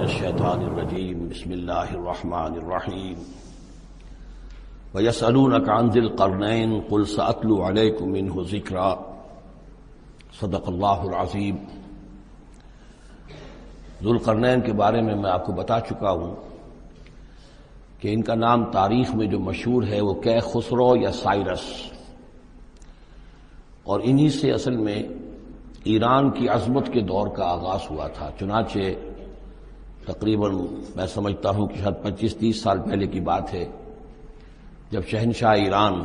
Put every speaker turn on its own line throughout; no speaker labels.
الشیطان الرجیم بسم اللہ الرحمن الرحیم وَيَسْأَلُونَكَ عَنْ ذِي الْقَرْنَيْنِ قُلْ سَأَتْلُو عَلَيْكُمْ مِنْهُ ذِكْرًا صدق اللہ العظیم۔ ذو القرنین کے بارے میں آپ کو بتا چکا ہوں کہ ان کا نام تاریخ میں جو مشہور ہے وہ کہ خسرو یا سائرس، اور انہی سے اصل میں ایران کی عظمت کے دور کا آغاز ہوا تھا۔ چنانچہ تقریباً میں سمجھتا ہوں کہ شاید 25-30 سال پہلے کی بات ہے، جب شہنشاہ ایران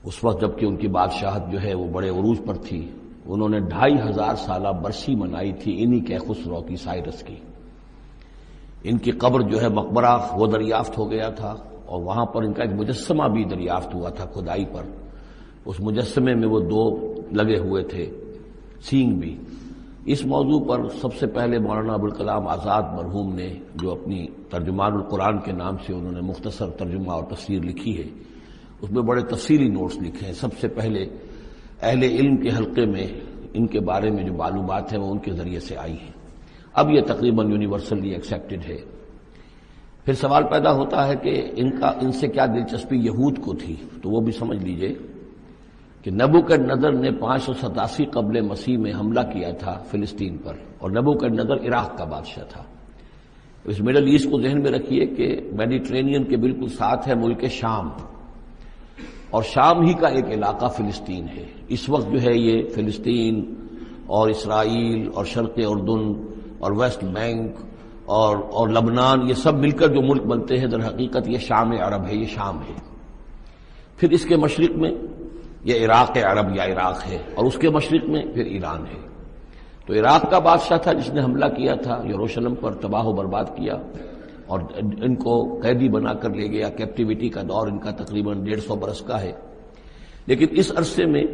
اس وقت جب کہ ان کی بادشاہت جو ہے وہ بڑے عروج پر تھی، انہوں نے 2500 سالہ برسی منائی تھی انہی کے خسرو کی، سائرس کی۔ ان کی قبر جو ہے مقبرہ وہ دریافت ہو گیا تھا، اور وہاں پر ان کا ایک مجسمہ بھی دریافت ہوا تھا کھدائی پر۔ اس مجسمے میں وہ 2 لگے ہوئے تھے، سینگ بھی۔ اس موضوع پر سب سے پہلے مولانا ابوالکلام آزاد مرحوم نے، جو اپنی ترجمان القرآن کے نام سے انہوں نے مختصر ترجمہ اور تفسیر لکھی ہے، اس میں بڑے تفصیلی نوٹس لکھے ہیں۔ سب سے پہلے اہل علم کے حلقے میں ان کے بارے میں جو معلومات ہیں وہ ان کے ذریعے سے آئی ہیں، اب یہ تقریباً یونیورسلی ایکسیپٹڈ ہے۔ پھر سوال پیدا ہوتا ہے کہ ان سے کیا دلچسپی یہود کو تھی، تو وہ بھی سمجھ لیجئے کہ نبوکدنضر نے 587 قبل مسیح میں حملہ کیا تھا فلسطین پر، اور نبوکدنضر عراق کا بادشاہ تھا۔ اس مڈل ایسٹ کو ذہن میں رکھیے کہ میڈیٹرینین کے بالکل ساتھ ہے ملک شام، اور شام ہی کا ایک علاقہ فلسطین ہے۔ اس وقت جو ہے یہ فلسطین اور اسرائیل اور شرق اردن اور ویسٹ بینک اور لبنان، یہ سب مل کر جو ملک بنتے ہیں، در حقیقت یہ شام عرب ہے، یہ شام ہے۔ پھر اس کے مشرق میں یہ عراق عرب یا عراق ہے، اور اس کے مشرق میں پھر ایران ہے۔ تو عراق کا بادشاہ تھا جس نے حملہ کیا تھا یروشلم پر، تباہ و برباد کیا، اور ان کو قیدی بنا کر لے گیا۔ کیپٹیوٹی کا دور ان کا تقریباً 150 برس کا ہے۔ لیکن اس عرصے میں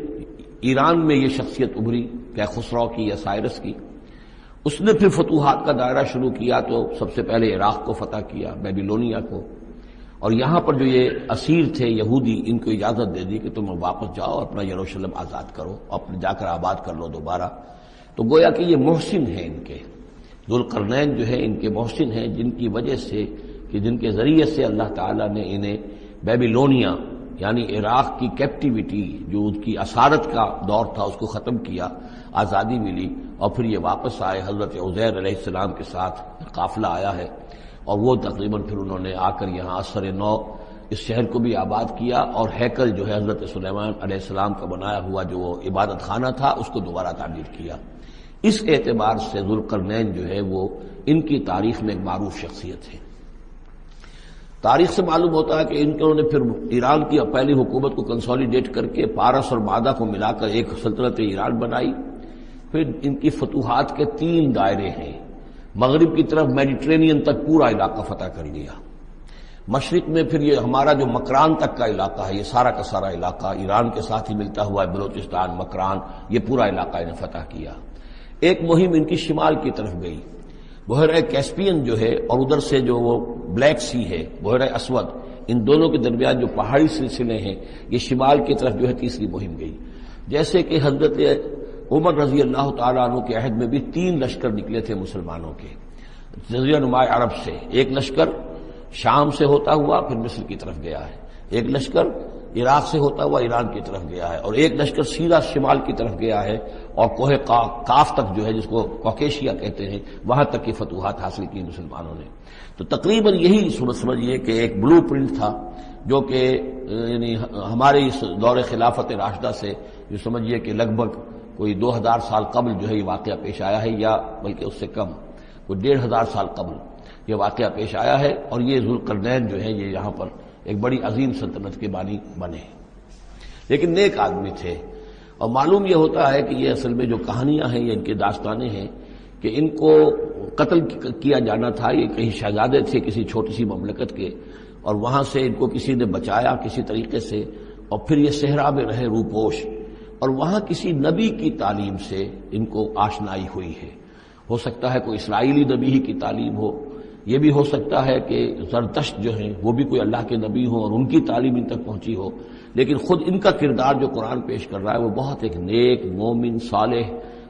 ایران میں یہ شخصیت ابھری کہ خسرو کی یا سائرس کی۔ اس نے پھر فتوحات کا دائرہ شروع کیا، تو سب سے پہلے عراق کو فتح کیا، بیبیلونیا کو، اور یہاں پر جو یہ اسیر تھے یہودی، ان کو اجازت دے دی کہ تم واپس جاؤ، اپنا یروشلم آزاد کرو، اپنے جا کر آباد کر لو دوبارہ۔ تو گویا کہ یہ محسن ہیں ان کے، ذو القرنین جو ہے ان کے محسن ہیں، جن کی وجہ سے کہ جن کے ذریعے سے اللہ تعالیٰ نے انہیں بیبیلونیا یعنی عراق کی کیپٹیوٹی جو ان کی اسارت کا دور تھا اس کو ختم کیا، آزادی ملی، اور پھر یہ واپس آئے۔ حضرت عزیر علیہ السلام کے ساتھ قافلہ آیا ہے، اور وہ تقریباً پھر انہوں نے آ کر یہاں اثر نو اس شہر کو بھی آباد کیا، اور ہیکل جو ہے حضرت سلیمان علیہ السلام کا بنایا ہوا جو وہ عبادت خانہ تھا اس کو دوبارہ تعمیر کیا۔ اس اعتبار سے ذو القرنین جو ہے وہ ان کی تاریخ میں ایک معروف شخصیت ہے۔ تاریخ سے معلوم ہوتا ہے کہ انہوں نے پھر ایران کی پہلی حکومت کو کنسولیڈیٹ کر کے پارس اور مادہ کو ملا کر ایک سلطنت ایران بنائی۔ پھر ان کی فتوحات کے 3 دائرے ہیں۔ مغرب کی طرف میڈیٹرینین تک پورا علاقہ فتح کر لیا۔ مشرق میں پھر یہ ہمارا جو مکران تک کا علاقہ ہے، یہ سارا کا سارا علاقہ ایران کے ساتھ ہی ملتا ہوا ہے، بلوچستان، مکران، یہ پورا علاقہ انہیں فتح کیا۔ ایک مہم ان کی شمال کی طرف گئی، بحیرہ کیسپین جو ہے، اور ادھر سے جو وہ بلیک سی ہے، بحیرہ اسود، ان دونوں کے درمیان جو پہاڑی سلسلے ہیں، یہ شمال کی طرف جو ہے تیسری مہم گئی۔ جیسے کہ حضرت عمر رضی اللہ تعالیٰ عنہ کے عہد میں بھی 3 لشکر نکلے تھے مسلمانوں کے جزیرہ نما عرب سے۔ ایک لشکر شام سے ہوتا ہوا پھر مصر کی طرف گیا ہے، ایک لشکر عراق سے ہوتا ہوا ایران کی طرف گیا ہے، اور ایک لشکر سیدھا شمال کی طرف گیا ہے، اور کوہ کاف تک جو ہے جس کو کوکیشیا کہتے ہیں، وہاں تک کی فتوحات حاصل کی مسلمانوں نے۔ تو تقریباً یہی سمجھیے کہ ایک بلو پرنٹ تھا جو کہ یعنی ہمارے اس دور خلافت راشدہ سے جو سمجھیے کہ لگ بھگ کوئی 2000 سال قبل جو ہے یہ واقعہ پیش آیا ہے، یا بلکہ اس سے کم، کوئی 1500 سال قبل یہ واقعہ پیش آیا ہے۔ اور یہ ذو القرنین جو ہے یہ یہاں پر ایک بڑی عظیم سلطنت کے بانی بنے، لیکن نیک آدمی تھے۔ اور معلوم یہ ہوتا ہے کہ یہ اصل میں جو کہانیاں ہیں، یہ ان کے داستانیں ہیں کہ ان کو قتل کیا جانا تھا۔ یہ کہیں شہزادے تھے کسی چھوٹی سی مملکت کے، اور وہاں سے ان کو کسی نے بچایا کسی طریقے سے، اور پھر یہ صحرا میں رہے روپوش، اور وہاں کسی نبی کی تعلیم سے ان کو آشنائی ہوئی ہے۔ ہو سکتا ہے کوئی اسرائیلی نبی ہی کی تعلیم ہو، یہ بھی ہو سکتا ہے کہ زرتشت جو ہیں وہ بھی کوئی اللہ کے نبی ہوں اور ان کی تعلیم ان تک پہنچی ہو، لیکن خود ان کا کردار جو قرآن پیش کر رہا ہے وہ بہت ایک نیک، مومن، صالح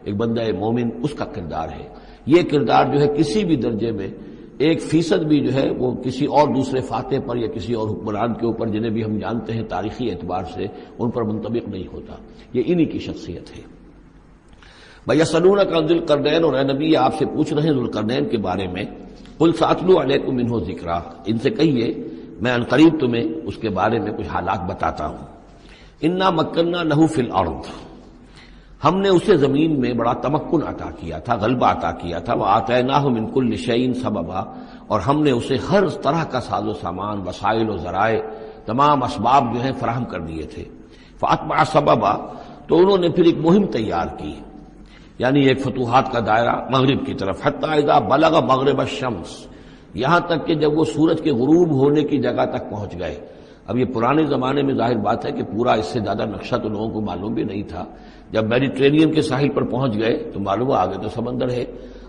ایک بندہ مومن اس کا کردار ہے. یہ کردار جو ہے کسی بھی درجے میں 1% بھی جو ہے وہ کسی اور دوسرے فاتح پر یا کسی اور حکمران کے اوپر جنہیں بھی ہم جانتے ہیں تاریخی اعتبار سے ان پر منطبق نہیں ہوتا. یہ انہی کی شخصیت ہے. بَيَسْأَلُونَكَ عَنِ ذِي الْقَرْنَيْنِ، اور اے نبی آپ سے پوچھ رہے ہیں ذوالقرنین کے بارے میں. قُلْ سَأَتْلُو عَلَيْكُم مِّنْهُ ذِكْرًا، ان سے کہیے میں عنقریب تمہیں اس کے بارے میں کچھ حالات بتاتا ہوں. اِنَّا مَكَّنَّا لَهُ فِي الْأَرْضِ، ہم نے اسے زمین میں بڑا تمکن عطا کیا تھا، غلبہ عطا کیا تھا. وَآتَيْنَاهُ مِن كُلِّ شَيْءٍ سَبَبًا، اور ہم نے اسے ہر طرح کا ساز و سامان، وسائل و ذرائع، تمام اسباب جو ہیں فراہم کر دیے تھے. فَأَتْبَعَ سَبَبًا، تو انہوں نے پھر ایک مہم تیار کی، یعنی ایک فتوحات کا دائرہ مغرب کی طرف. حتی اذا بلغ مغرب الشمس، یہاں تک کہ جب وہ سورج کے غروب ہونے کی جگہ تک پہنچ گئے. اب یہ پرانے زمانے میں ظاہر بات ہے کہ پورا اس سے زیادہ نقشہ تو لوگوں کو معلوم بھی نہیں تھا. جب میڈیٹرینین کے ساحل پر پہنچ گئے تو معلوم ہوا آگے تو سمندر ہے،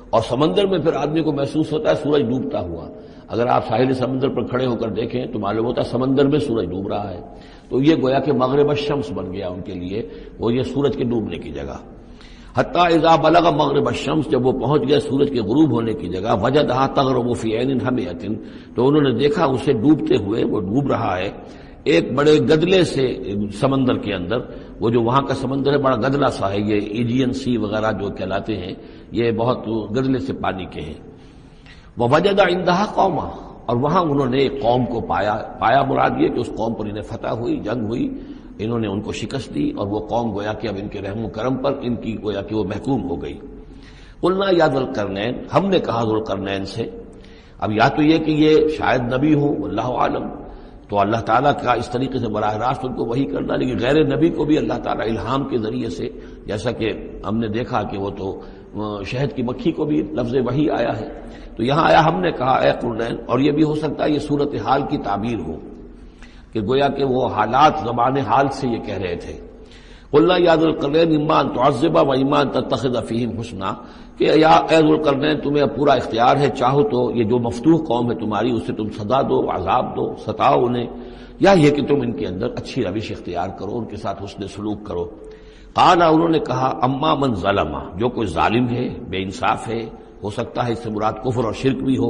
اور سمندر میں پھر آدمی کو محسوس ہوتا ہے سورج ڈوبتا ہوا. اگر آپ ساحل سمندر پر کھڑے ہو کر دیکھیں تو معلوم ہوتا ہے سمندر میں سورج ڈوب رہا ہے. تو یہ گویا کہ مغرب الشمس بن گیا ان کے لیے، وہ یہ سورج کے ڈوبنے کی جگہ. حتی اذا بلغ مغرب الشمس، جب وہ پہنچ گئے سورج کے غروب ہونے کی جگہ. وجدها تغرب فی عین حمیۃ، تو انہوں نے دیکھا اسے ڈوبتے ہوئے، وہ ڈوب رہا ہے ایک بڑے گدلے سے سمندر کے اندر. وہ جو وہاں کا سمندر ہے بڑا گدلا سا ہے، یہ ایجین سی وغیرہ جو کہلاتے ہیں یہ بہت گدلے سے پانی کے ہیں. ووجد عندها قوما، اور وہاں انہوں نے ایک قوم کو پایا مراد یہ کہ اس قوم پر انہیں فتح ہوئی، جنگ ہوئی، انہوں نے ان کو شکست دی، اور وہ قوم گویا کہ اب ان کے رحم و کرم پر ان کی گویا کہ وہ محکوم ہو گئی. قلنا یا ذوالقرنین، ہم نے کہا ذوالقرنین سے. اب یا تو یہ کہ یہ شاید نبی ہو، واللہ عالم، تو اللہ تعالیٰ کا اس طریقے سے براہ راست ان کو وحی کرنا، لیکن غیر نبی کو بھی اللہ تعالیٰ الہام کے ذریعے سے، جیسا کہ ہم نے دیکھا کہ وہ تو شہد کی مکھی کو بھی لفظ وحی آیا ہے. تو یہاں آیا ہم نے کہا اے قرنین، اور یہ بھی ہو سکتا ہے یہ صورتحال کی تعبیر ہو کہ گویا کہ وہ حالات زبان حال سے یہ کہہ رہے تھے. قلنا یا ذوالقرنین اما ان تعذب و اما ان تتخذ فیہم حسنا، کہ یا اے ذوالقرنین تمہیں اب پورا اختیار ہے، چاہو تو یہ جو مفتوح قوم ہے تمہاری اسے تم سزا دو، عذاب دو، ستاؤ انہیں، یا یہ کہ تم ان کے اندر اچھی روش اختیار کرو، ان کے ساتھ حسن سلوک کرو. قال، انہوں نے کہا اما من ظلم، جو کوئی ظالم ہے، بے انصاف ہے، ہو سکتا ہے اس سے مراد کفر اور شرک بھی ہو.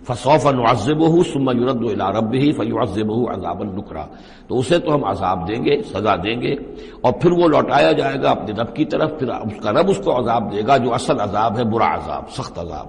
فسوف نعذبہ ثم يرد الى ربہ فيعذبہ عذابا نکرا، تو اسے تو ہم عذاب دیں گے، سزا دیں گے، اور پھر وہ لوٹایا جائے گا اپنے رب کی طرف، پھر اس کا رب اس کو عذاب دے گا جو اصل عذاب ہے، برا عذاب، سخت عذاب.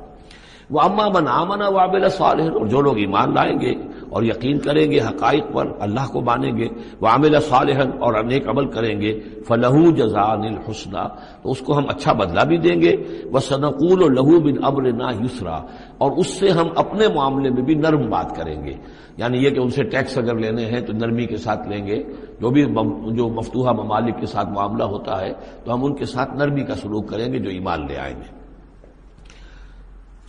واما من آمن وعمل صالحا، اور جو لوگ ایمان لائیں گے اور یقین کریں گے حقائق پر، اللہ کو مانیں گے، وعمل صالحا، اور نیک عمل کریں گے، فلہ جزاء الحسنى، تو اس کو ہم اچھا بدلہ بھی دیں گے. وسنقول له من امرنا یسرا، اور اس سے ہم اپنے معاملے میں بھی نرم بات کریں گے. یعنی یہ کہ ان سے ٹیکس اگر لینے ہیں تو نرمی کے ساتھ لیں گے، جو مفتوحہ ممالک کے ساتھ معاملہ ہوتا ہے تو ہم ان کے ساتھ نرمی کا سلوک کریں گے جو ایمان لے آئیں گے.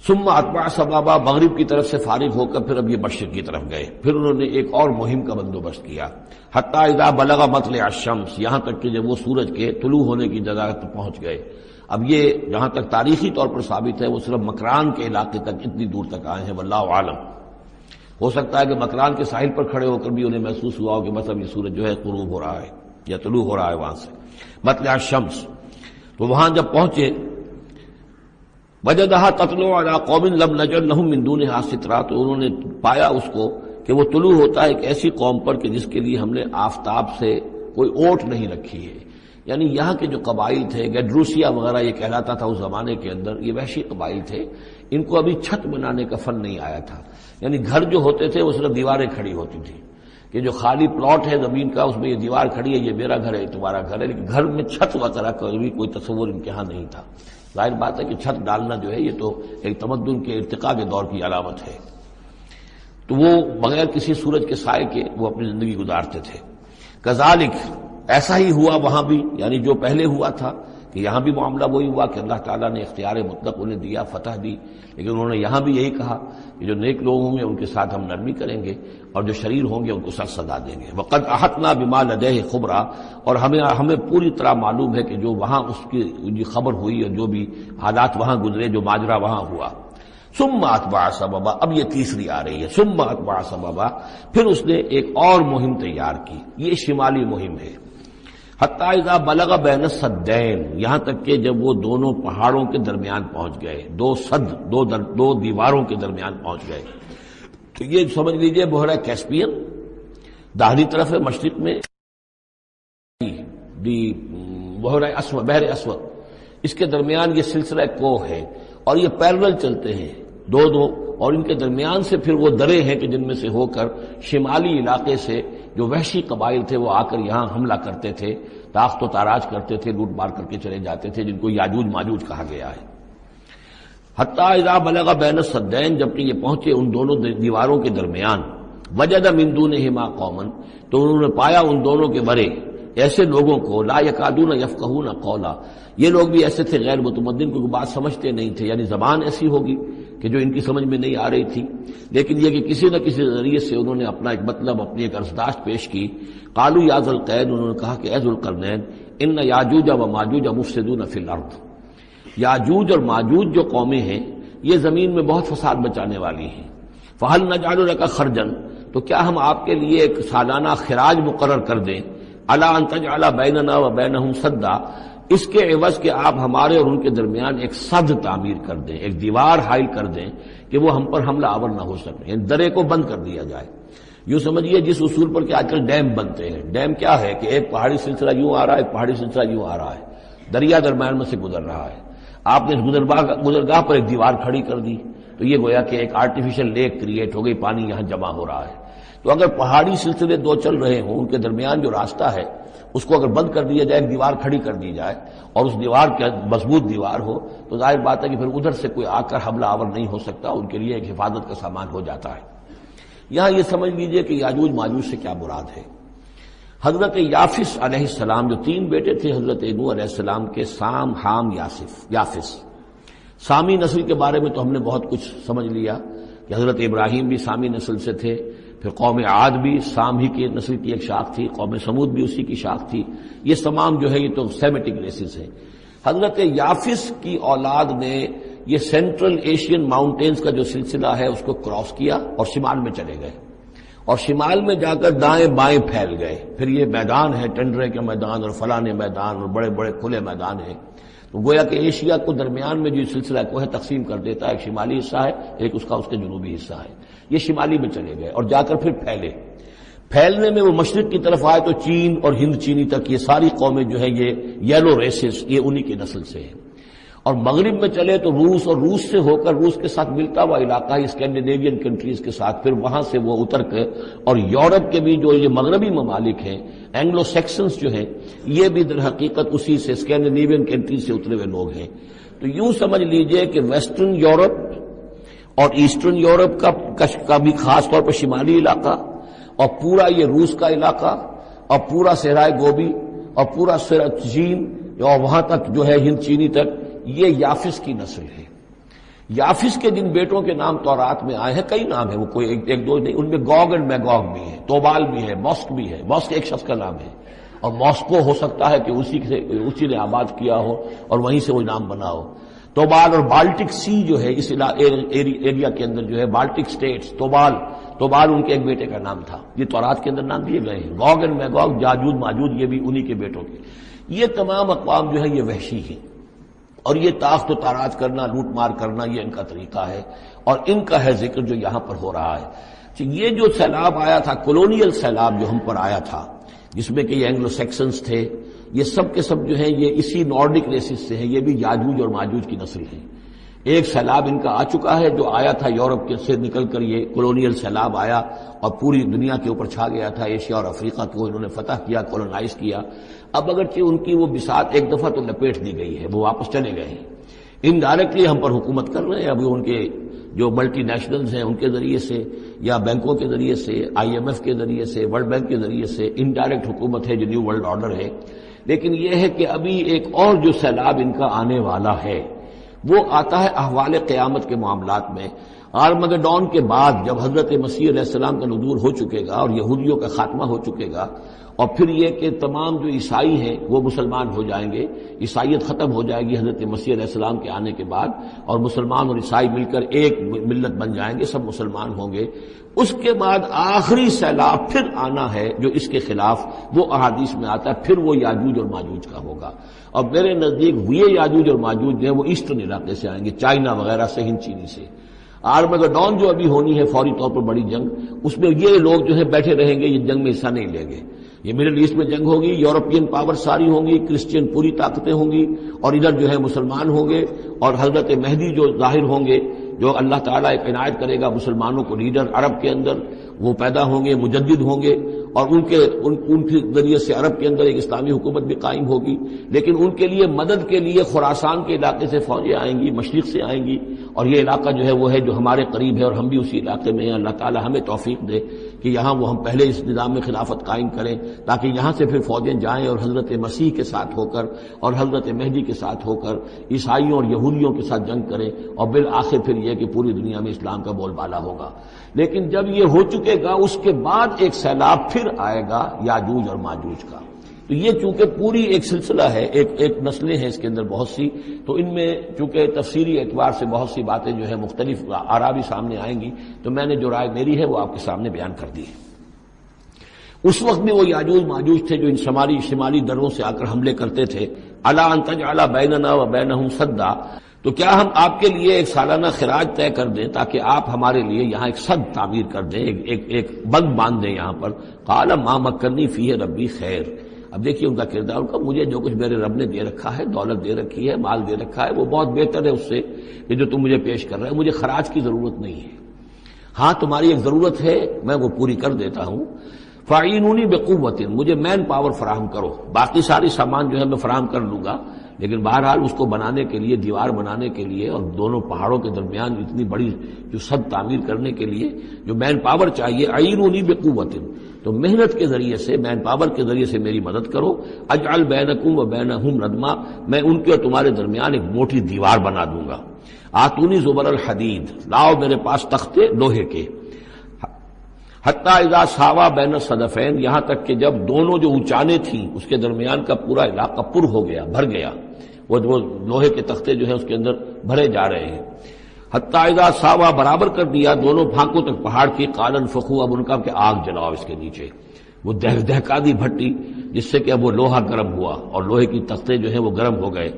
ثم اتبع سبابا، مغرب کی طرف سے فارغ ہو کر پھر اب یہ مشرق کی طرف گئے. پھر انہوں نے ایک اور مہم کا بندوبست کیا. حتی اذا بلغ مطلع الشمس، یہاں تک کہ جب وہ سورج کے طلوع ہونے کی جگہ تک پہنچ گئے. اب یہ جہاں تک تاریخی طور پر ثابت ہے وہ صرف مکران کے علاقے تک اتنی دور تک آئے ہیں، واللہ عالم. ہو سکتا ہے کہ مکران کے ساحل پر کھڑے ہو کر بھی انہیں محسوس ہوا ہو کہ بس اب یہ سورج جو ہے غروب ہو رہا ہے یا طلوع ہو رہا ہے وہاں سے. مطلع الشمس، تو وہاں جب پہنچے وجدها تطلع على قوم لم نجعل لهم من دونها سترا، تو انہوں نے پایا اس کو کہ وہ طلوع ہوتا ہے ایک ایسی قوم پر کہ جس کے لیے ہم نے آفتاب سے کوئی اوٹ نہیں رکھی ہے. یعنی یہاں کے جو قبائل تھے، گیڈروسیا وغیرہ یہ کہلاتا تھا اس زمانے کے اندر، یہ وحشی قبائل تھے، ان کو ابھی چھت بنانے کا فن نہیں آیا تھا. یعنی گھر جو ہوتے تھے وہ صرف دیواریں کھڑی ہوتی تھی، کہ جو خالی پلاٹ ہے زمین کا اس میں یہ دیوار کھڑی ہے، یہ میرا گھر ہے، تمہارا گھر ہے، لیکن گھر میں چھت وغیرہ کا بھی کوئی تصور ان کے ہاں نہیں تھا. ظاہر بات ہے کہ چھت ڈالنا جو ہے یہ تو ایک تمدن کے ارتقاء کے دور کی علامت ہے. تو وہ بغیر کسی سورج کے سائے کے وہ اپنی زندگی گزارتے تھے. کذالک، ایسا ہی ہوا وہاں بھی، یعنی جو پہلے ہوا تھا کہ یہاں بھی معاملہ وہی ہوا کہ اللہ تعالیٰ نے اختیار مطلق انہیں دیا، فتح دی، لیکن انہوں نے یہاں بھی یہی کہا کہ جو نیک لوگ ہوں گے ان کے ساتھ ہم نرمی کریں گے اور جو شریر ہوں گے ان کو سخت سزا دیں گے. وقد احطنا بما لدیہ خبرا، اور ہمیں پوری طرح معلوم ہے کہ جو وہاں اس کی خبر ہوئی اور جو بھی حالات وہاں گزرے، جو ماجرا وہاں ہوا. ثم اتبع سببا، اب یہ تیسری آ رہی ہے. ثم اتبع سببا، پھر اس نے ایک اور مہم تیار کی، یہ شمالی مہم ہے. حتی اذا بلغ بین السدین، یہاں تک کہ جب وہ دونوں پہاڑوں کے درمیان پہنچ گئے، دو دیواروں کے درمیان پہنچ گئے. تو یہ سمجھ لیجئے بحیرہ کیسپیئن داہنی طرف ہے، مشرق میں بحر اسود، اس کے درمیان یہ سلسلہ کوہ ہے اور یہ پیرلل چلتے ہیں دو اور ان کے درمیان سے پھر وہ درے ہیں کہ جن میں سے ہو کر شمالی علاقے سے جو وحشی قبائل تھے وہ آ کر یہاں حملہ کرتے تھے، تاخت و تاراج کرتے تھے، لوٹ مار کر کے چلے جاتے تھے، جن کو یاجوج ماجوج کہا گیا ہے. حتی اذا بلغ بین السدین، جبکہ یہ پہنچے ان دونوں دیواروں کے درمیان، وجد من دونہما قوما، تو انہوں نے پایا ان دونوں کے برے ایسے لوگوں کو، لا یکادون یفقہون قولا، یہ لوگ بھی ایسے تھے غیر متمدن، کوئی بات سمجھتے نہیں تھے، یعنی زبان ایسی ہوگی کہ جو ان کی سمجھ میں نہیں آ رہی تھی، لیکن یہ کہ کسی نہ کسی ذریعے سے انہوں نے اپنا ایک مطلب، اپنی ایک عرضداشت پیش کی. قالوا یا ذا القرنین، انہوں نے کہا کہ اے ذو القرنین، ان یاجوج و ماجوج مفسدون فی الارض، یاجوج اور ماجوج جو قومیں ہیں یہ زمین میں بہت فساد مچانے والی ہیں. فہل نجعل لک خرجا، تو کیا ہم آپ کے لیے ایک سالانہ خراج مقرر کر دیں، الا ان تجعل بیننا و بینہم سدا، اس کے عوض کہ آپ ہمارے اور ان کے درمیان ایک سد تعمیر کر دیں، ایک دیوار حائل کر دیں کہ وہ ہم پر حملہ آور نہ ہو سکے، یعنی درے کو بند کر دیا جائے. یوں سمجھیے جس اصول پر کہ آج کل ڈیم بنتے ہیں، ڈیم کیا ہے کہ ایک پہاڑی سلسلہ یوں آ رہا ہے، ایک پہاڑی سلسلہ یوں آ رہا ہے، دریا درمیان میں سے گزر رہا ہے، آپ نے اس گزرگاہ پر ایک دیوار کھڑی کر دی تو یہ گویا کہ ایک آرٹیفیشل لیک کریٹ ہو گئی، پانی یہاں جمع ہو رہا ہے. تو اگر پہاڑی سلسلے دو چل رہے ہوں، ان کے درمیان جو راستہ ہے اس کو اگر بند کر دیا جائے، ایک دیوار کھڑی کر دی جائے اور اس دیوار کے مضبوط دیوار ہو، تو ظاہر بات ہے کہ پھر ادھر سے کوئی آ کر حملہ آور نہیں ہو سکتا، ان کے لیے ایک حفاظت کا سامان ہو جاتا ہے. یہاں یہ سمجھ لیجئے کہ یاجوج ماجوج سے کیا مراد ہے. حضرت یافس علیہ السلام، جو تین بیٹے تھے حضرت نوح علیہ السلام کے، سام، حام، یافس. سامی نسل کے بارے میں تو ہم نے بہت کچھ سمجھ لیا کہ حضرت ابراہیم بھی سامی نسل سے تھے، پھر قوم عاد بھی سام ہی کی نسل کی ایک شاخ تھی، قوم سمود بھی اسی کی شاخ تھی. یہ تمام جو ہے یہ تو سیمیٹک ریسز ہیں. حضرت یافس کی اولاد نے یہ سینٹرل ایشین ماؤنٹینز کا جو سلسلہ ہے اس کو کراس کیا اور شمال میں چلے گئے، اور شمال میں جا کر دائیں بائیں پھیل گئے. پھر یہ میدان ہے، ٹنڈرے کے میدان اور فلانے میدان اور بڑے بڑے کھلے میدان ہیں. تو گویا کہ ایشیا کو درمیان میں جو سلسلہ کو ہے تقسیم کر دیتا ہے، ایک شمالی حصہ ہے، ایک اس کے جنوبی حصہ ہے. یہ شمالی میں چلے گئے اور جا کر پھر پھیلنے میں وہ مشرق کی طرف آئے تو چین اور ہند چینی تک یہ ساری قومیں جو ہے یہ یلو ریسز، یہ انہی کی نسل سے ہیں. اور مغرب میں چلے تو روس، اور روس سے ہو کر روس کے ساتھ ملتا ہوا علاقہ ہے اسکینڈینیوین کنٹریز کے ساتھ، پھر وہاں سے وہ اتر کے، اور یورپ کے بھی جو یہ مغربی ممالک ہیں، اینگلو سیکسنز جو ہیں، یہ بھی در حقیقت اسی سے اسکینڈینیوین کنٹریز سے اترے ہوئے لوگ ہیں. تو یوں سمجھ لیجئے کہ ویسٹرن یورپ اور ایسٹرن یورپ کا بھی خاص طور پر شمالی علاقہ، اور پورا یہ روس کا علاقہ، اور پورا صحرائے گوبی، اور پورا چین، اور وہاں تک جو ہے ہند چینی تک، یہ یافس کی نسل ہے. یافس کے جن بیٹوں کے نام تورات میں آئے ہیں، کئی نام ہیں، وہ کوئی ایک دو نہیں، ان میں گوگ اینڈ میگوگ بھی ہے، توبال بھی ہے، ماسک بھی ہے. ماسک ایک شخص کا نام ہے، اور ماسکو ہو سکتا ہے کہ اسی نے آباد کیا ہو اور وہیں سے وہ نام بنا ہو. توبال اور بالٹک سی جو ہے اس ایریا کے اندر جو ہے بالٹک سٹیٹس، توبال ان کے ایک بیٹے کا نام تھا. یہ تورات کے اندر نام دیے گئے ہیں. گوگ اینڈ میگوگ، یاجوج ماجوج، یہ بھی انہی کے بیٹوں کے. یہ تمام اقوام جو ہے یہ وحشی ہیں، اور یہ تاخت و تاراج کرنا، لوٹ مار کرنا، یہ ان کا طریقہ ہے، اور ان کا ہے ذکر جو یہاں پر ہو رہا ہے. یہ جو سیلاب آیا تھا، کولونیل سیلاب جو ہم پر آیا تھا، جس میں کہ یہ اینگلو سیکسنز تھے، یہ سب کے سب جو ہیں یہ اسی نارڈک ریسز سے ہیں. یہ بھی یاجوج اور ماجوج کی نسل ہیں. ایک سیلاب ان کا آ چکا ہے جو آیا تھا یورپ کے سے نکل کر، یہ کولونیل سیلاب آیا اور پوری دنیا کے اوپر چھا گیا تھا. ایشیا اور افریقہ کو انہوں نے فتح کیا، کولونائز کیا. اب اگرچہ ان کی وہ بساط ایک دفعہ تو لپیٹ دی گئی ہے، وہ واپس چلے گئے ہیں، انڈائریکٹلی ہم پر حکومت کر رہے ہیں. ابھی ان کے جو ملٹی نیشنلز ہیں ان کے ذریعے سے، یا بینکوں کے ذریعے سے، IMF کے ذریعے سے، ورلڈ بینک کے ذریعے سے انڈائریکٹ حکومت ہے جو نیو ورلڈ آرڈر ہے. لیکن یہ ہے کہ ابھی ایک اور جو سیلاب ان کا آنے والا ہے وہ آتا ہے احوال قیامت کے معاملات میں. آرمگڈون کے بعد جب حضرت مسیح علیہ السلام کا نزول ہو چکے گا اور یہودیوں کا خاتمہ ہو چکے گا، اور پھر یہ کہ تمام جو عیسائی ہیں وہ مسلمان ہو جائیں گے، عیسائیت ختم ہو جائے گی حضرت مسیح علیہ السلام کے آنے کے بعد، اور مسلمان اور عیسائی مل کر ایک ملت بن جائیں گے، سب مسلمان ہوں گے۔ اس کے بعد آخری سیلاب پھر آنا ہے جو اس کے خلاف، وہ احادیث میں آتا ہے، پھر وہ یاجوج اور ماجوج کا ہوگا۔ اور میرے نزدیک یہ یاجوج اور ماجوج جو ہے وہ ایسٹرن علاقے سے آئیں گے، چائنا وغیرہ سے، ہند چینی سے۔ آرمگڈون جو ابھی ہونی ہے فوری طور پر بڑی جنگ، اس میں یہ لوگ جو ہے بیٹھے رہیں گے، یہ جنگ میں حصہ نہیں لیں گے۔ یہ مڈل ایسٹ میں جنگ ہوگی، یورپین پاور ساری ہوں گی، کرسچین پوری طاقتیں ہوں گی، اور ادھر جو ہے مسلمان ہوں گے، اور حضرت مہدی جو ظاہر ہوں گے، جو اللہ تعالیٰ ایک عنایت کرے گا مسلمانوں کو لیڈر عرب کے اندر، وہ پیدا ہوں گے، مجدد ہوں گے، اور ان کے ذریعے سے عرب کے اندر ایک اسلامی حکومت بھی قائم ہوگی۔ لیکن ان کے لیے مدد کے لیے خراسان کے علاقے سے فوجیں آئیں گی، مشرق سے آئیں گی، اور یہ علاقہ جو ہے وہ ہے جو ہمارے قریب ہے، اور ہم بھی اسی علاقے میں ہیں۔ اللہ تعالیٰ ہمیں توفیق دے کہ یہاں وہ ہم پہلے اس نظام میں خلافت قائم کریں، تاکہ یہاں سے پھر فوجیں جائیں اور حضرت مسیح کے ساتھ ہو کر اور حضرت مہدی کے ساتھ ہو کر عیسائیوں اور یہودیوں کے ساتھ جنگ کریں، اور بالآخر پھر یہ کہ پوری دنیا میں اسلام کا بول بالا ہوگا۔ لیکن جب یہ ہو چکے گا، اس کے بعد ایک سیلاب پھر آئے گا یاجوج اور ماجوج کا۔ تو یہ چونکہ پوری ایک سلسلہ ہے، ایک نسلیں ہیں اس کے اندر بہت سی، تو ان میں چونکہ تفسیری اعتبار سے بہت سی باتیں جو ہے مختلف آراء بھی سامنے آئیں گی، تو میں نے جو رائے میری ہے وہ آپ کے سامنے بیان کر دی ہے۔ اس وقت بھی وہ یاجوج ماجوج تھے جو ان شمالی دروں سے آ کر حملے کرتے تھے۔ الا ان تجعل بیننا وبینہم سدا، تو کیا ہم آپ کے لیے ایک سالانہ خراج طے کر دیں تاکہ آپ ہمارے لیے یہاں ایک سد تعمیر کر دیں، ایک بند باندھ دیں یہاں پر۔ قال ما مکنی فیہ ربی خیر، اب دیکھیے ان کا کردار، ان کا مجھے جو کچھ میرے رب نے دے رکھا ہے، دولت دے رکھی ہے، مال دے رکھا ہے، وہ بہت بہتر ہے اس سے کہ جو تم مجھے پیش کر رہے ہیں، مجھے خراج کی ضرورت نہیں ہے۔ ہاں تمہاری ایک ضرورت ہے، میں وہ پوری کر دیتا ہوں۔ فاعینونی بقوت، مجھے مین پاور فراہم کرو، باقی ساری سامان جو ہے میں فراہم کر لوں گا، لیکن بہرحال اس کو بنانے کے لیے، دیوار بنانے کے لیے اور دونوں پہاڑوں کے درمیان اتنی بڑی جو سد تعمیر کرنے کے لیے جو مین پاور چاہیے، اعینونی بقوت، تو محنت کے ذریعے سے، مین پاور کے ذریعے سے میری مدد کرو۔ اجعل بینکم وبینہم ردما، میں ان کے اور تمہارے درمیان ایک موٹی دیوار بنا دوں گا۔ آتونی زبر الحدید، لاؤ میرے پاس تختے لوہے کے۔ حتی اذا ساوا بین الصدفین، یہاں تک کہ جب دونوں جو اونچانے تھیں اس کے درمیان کا پورا علاقہ پر ہو گیا، بھر گیا، وہ لوہے کے تختے جو ہیں اس کے اندر بھرے جا رہے ہیں۔ حتی اذا ساوا، برابر کر دیا دونوں بھاگوں تک پہاڑ کی، قال انفخوا، اب ان کا کہ آگ جلاؤ اس کے نیچے، وہ دہکا دی بھٹی جس سے کہ اب وہ لوہا گرم ہوا اور لوہے کی تختے جو ہیں وہ گرم ہو گئے۔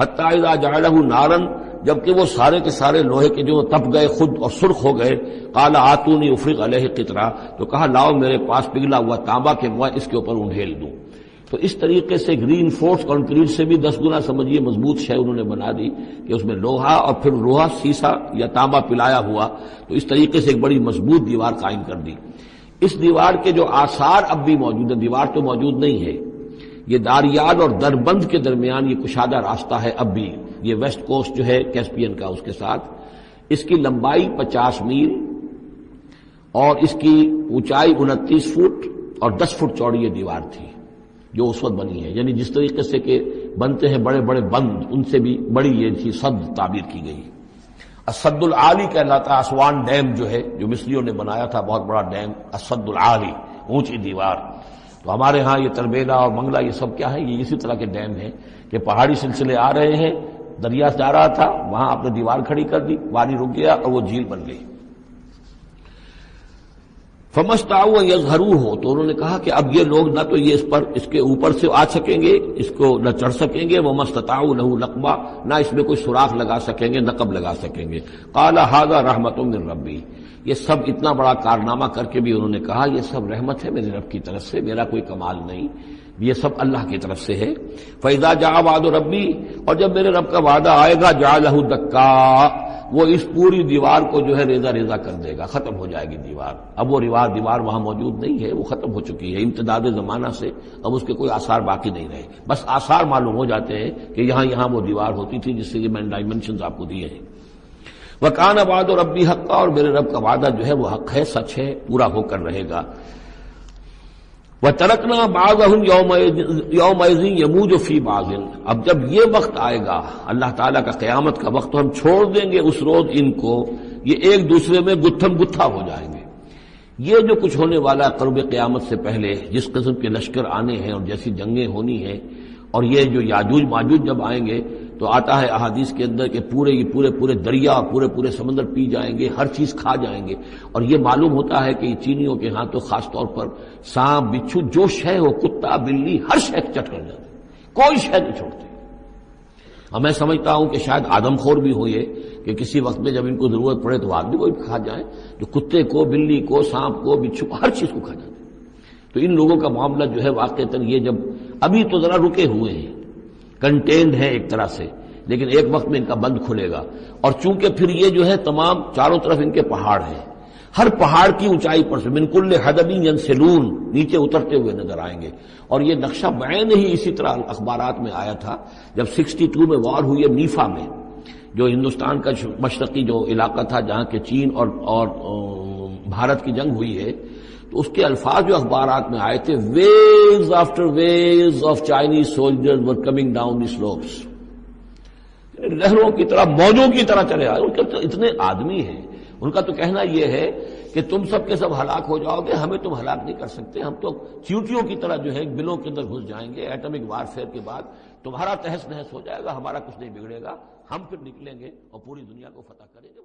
حتی اذا جعلہ نارا، جبکہ وہ سارے کے سارے لوہے کے جو تپ گئے خود اور سرخ ہو گئے۔ قال آتونی افرغ علیہ قطرہ، تو کہا لاؤ میرے پاس پگھلا ہوا تانبا کہ میں اس کے اوپر انڈھیل دوں۔ تو اس طریقے سے گرین فورس کنکریٹ سے بھی 10 گنا سمجھیے مضبوط شے انہوں نے بنا دی کہ اس میں لوہا اور پھر لوہا سیسا یا تانبا پلایا ہوا، تو اس طریقے سے ایک بڑی مضبوط دیوار قائم کر دی۔ اس دیوار کے جو آثار اب بھی موجود ہیں، دیوار تو موجود نہیں ہے، یہ داریال اور دربند کے درمیان یہ کشادہ راستہ ہے اب بھی، یہ ویسٹ کوسٹ جو ہے کیسپین کا، اس کے ساتھ اس کی لمبائی 50 میل اور اس کی اونچائی 29 فٹ اور 10 فٹ چوڑی یہ دیوار تھی جو اس وقت بنی ہے، یعنی جس طریقے سے کہ بنتے ہیں بڑے بڑے بند، ان سے بھی بڑی یہ تھی سد تعبیر کی گئی۔ السد العالی کہلاتا ہے اسوان ڈیم جو ہے، جو مصریوں نے بنایا تھا، بہت بڑا ڈیم، السد العالی، اونچی دیوار۔ تو ہمارے ہاں یہ تربیلا اور منگلا یہ سب کیا ہے، یہ اسی طرح کے ڈیم ہیں کہ پہاڑی سلسلے آ رہے ہیں، دریا جا رہا تھا، وہاں آپ نے دیوار کھڑی کر دی، پانی رک گیا اور وہ جھیل بن گئی۔ فمستطاعوا ان یظہروہ، تو انہوں نے کہا کہ اب یہ لوگ نہ تو یہ اس کے اوپر سے آ سکیں گے، اس کو نہ چڑھ سکیں گے، وما استطاعوا لہ نقبا، نہ اس میں کوئی سوراخ لگا سکیں گے، نقب لگا سکیں گے۔ قال ھذا رحمۃ من ربی، یہ سب اتنا بڑا کارنامہ کر کے بھی انہوں نے کہا یہ سب رحمت ہے میرے رب کی طرف سے، میرا کوئی کمال نہیں، یہ سب اللہ کی طرف سے ہے۔ فَإِذَا جَاءَ وَعْدُ رَبِّي، اور جب میرے رب کا وعدہ آئے گا، جَعَلَهُ دَكَّا، وہ اس پوری دیوار کو جو ہے ریزہ ریزہ کر دے گا، ختم ہو جائے گی دیوار۔ اب وہ دیوار وہاں موجود نہیں ہے، وہ ختم ہو چکی ہے امتداد زمانہ سے، اب اس کے کوئی آثار باقی نہیں رہے، بس آثار معلوم ہو جاتے ہیں کہ یہاں وہ دیوار ہوتی تھی جس سے یہ میں ڈائمنشنز آپ کو دیے ہیں۔ وَكَانَ وَعْدُ رَبِّي حَقًّا، اور میرے رب کا وعدہ جو ہے وہ حق ہے، سچ ہے، پورا ہو کر رہے گا۔ وَتَرَكْنَا بَعْضَهُمْ يَوْمَئِذٍ يَمُوجُ فِي بَعْضٍ، اب جب یہ وقت آئے گا اللہ تعالیٰ کا قیامت کا وقت، ہم چھوڑ دیں گے اس روز ان کو، یہ ایک دوسرے میں گتھم گتھا ہو جائیں گے۔ یہ جو کچھ ہونے والا قرب قیامت سے پہلے جس قسم کے لشکر آنے ہیں اور جیسی جنگیں ہونی ہیں، اور یہ جو یاجوج ماجوج جب آئیں گے تو آتا ہے احادیث کے اندر کہ پورے دریا پورے سمندر پی جائیں گے، ہر چیز کھا جائیں گے، اور یہ معلوم ہوتا ہے کہ یہ چینیوں کے ہاں تو خاص طور پر سانپ بچھو جو شے ہو، کتا بلی ہر شے چٹ کر جاتے، کوئی شے نہیں چھوڑتے۔ اور میں سمجھتا ہوں کہ شاید آدم خور بھی ہو یہ کہ کسی وقت میں جب ان کو ضرورت پڑے تو آدمی کو بھی کھا جائیں، جو کتے کو، بلی کو، سانپ کو، بچھو کو، ہر چیز کو کھا جاتے۔ تو ان لوگوں کا معاملہ جو ہے واقعتاً یہ جب ابھی تو ذرا رکے ہوئے ہیں، کنٹینڈ ہے ایک طرح سے، لیکن ایک وقت میں ان کا بند کھلے گا۔ اور چونکہ پھر یہ جو ہے تمام چاروں طرف ان کے پہاڑ ہیں، ہر پہاڑ کی اونچائی پر سے من کل حدب ینسلون نیچے اترتے ہوئے نظر آئیں گے۔ اور یہ نقشہ بعین ہی اسی طرح اخبارات میں آیا تھا جب 62 میں وار ہوئی ہے نیفا میں، جو ہندوستان کا مشرقی جو علاقہ تھا جہاں کے چین اور بھارت کی جنگ ہوئی ہے، تو اس کے الفاظ جو اخبارات میں آئے تھے، waves after waves of Chinese soldiers were coming down the slopes, لہروں کی طرح، موجوں کی طرح چلے آئے۔ ان کے اتنے آدمی ہیں، ان کا تو کہنا یہ ہے کہ تم سب کے سب ہلاک ہو جاؤ گے، ہمیں تم ہلاک نہیں کر سکتے، ہم تو چیوٹیوں کی طرح جو ہے بلوں کے اندر گھس جائیں گے، ایٹمک وارفیئر کے بعد تمہارا تہس نہس ہو جائے گا، ہمارا کچھ نہیں بگڑے گا، ہم پھر نکلیں گے اور پوری دنیا کو فتح کریں گے۔